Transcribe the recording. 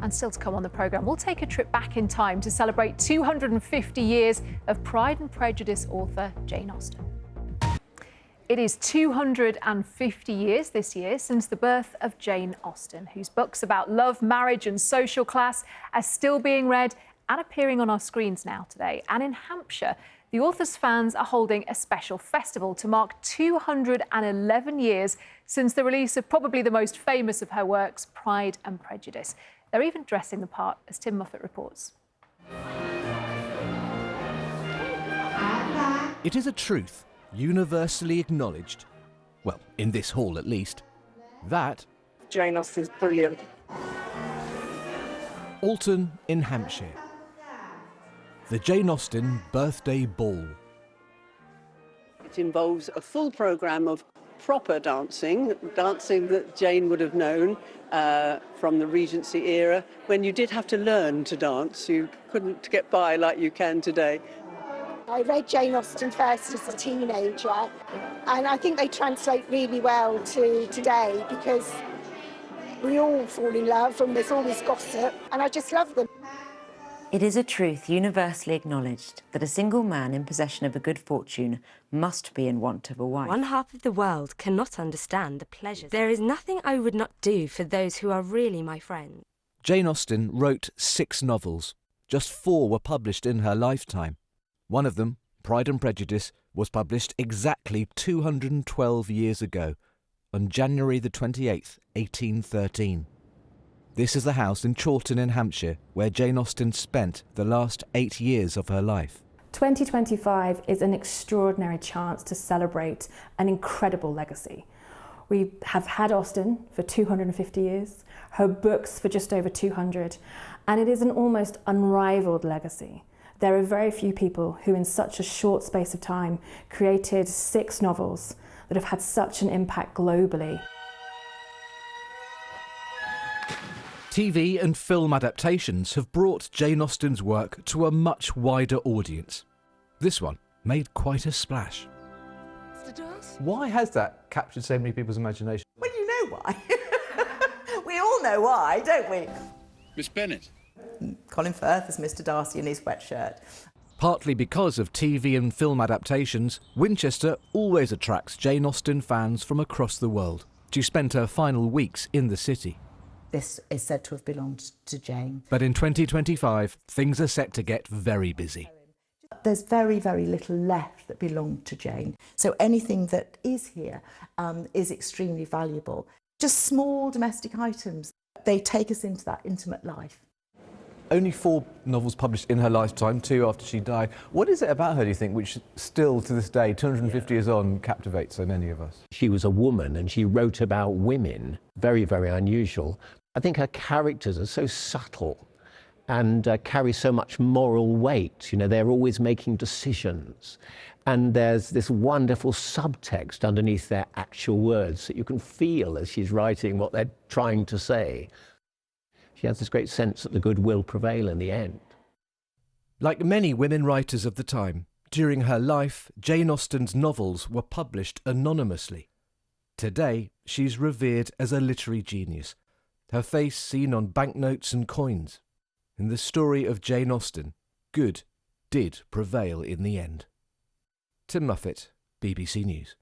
And still to come on the programme, we'll take a trip back in time to celebrate 250 years of Pride and Prejudice author Jane Austen. It is 250 years this year since the birth of Jane Austen, whose books about love, marriage and social class are still being read and appearing on our screens now today. And in Hampshire, the author's fans are holding a special festival to mark 211 years since the release of probably the most famous of her works, Pride and Prejudice. They're even dressing the part, as Tim Moffat reports. It is a truth universally acknowledged, well, in this hall at least, that Jane Austen's brilliant. Alton in Hampshire. The Jane Austen Birthday Ball. It involves a full programme of proper dancing that Jane would have known from the Regency era, when you did have to learn to dance. You couldn't get by like you can today. I read Jane Austen first as a teenager, and I think they translate really well to today, because we all fall in love and there's always gossip, and I just love them. It is a truth universally acknowledged that a single man in possession of a good fortune must be in want of a wife. One half of the world cannot understand the pleasures. There is nothing I would not do for those who are really my friends. Jane Austen wrote 6 novels. Just 4 were published in her lifetime. One of them, Pride and Prejudice, was published exactly 212 years ago, on January the 28th, 1813. This is the house in Chawton in Hampshire where Jane Austen spent the last 8 years of her life. 2025 is an extraordinary chance to celebrate an incredible legacy. We have had Austen for 250 years, her books for just over 200, and it is an almost unrivaled legacy. There are very few people who in such a short space of time created 6 novels that have had such an impact globally. TV and film adaptations have brought Jane Austen's work to a much wider audience. This one made quite a splash. Why has that captured so many people's imagination? Well, you know why. We all know why, don't we? Miss Bennet. Colin Firth as Mr. Darcy in his sweatshirt. Partly because of TV and film adaptations, Winchester always attracts Jane Austen fans from across the world. She spent her final weeks in the city. This is said to have belonged to Jane. But in 2025, things are set to get very busy. There's very, very little left that belonged to Jane. So anything that is here is extremely valuable. Just small domestic items. They take us into that intimate life. Only 4 novels published in her lifetime, 2 after she died. What is it about her, do you think, which still to this day, 250 years on, captivates so many of us? She was a woman and she wrote about women, very, very unusual. I think her characters are so subtle and carry so much moral weight. You know, they're always making decisions. And there's this wonderful subtext underneath their actual words that you can feel as she's writing what they're trying to say. She has this great sense that the good will prevail in the end. Like many women writers of the time, during her life, Jane Austen's novels were published anonymously. Today, she's revered as a literary genius, her face seen on banknotes and coins. In the story of Jane Austen, good did prevail in the end. Tim Moffat, BBC News.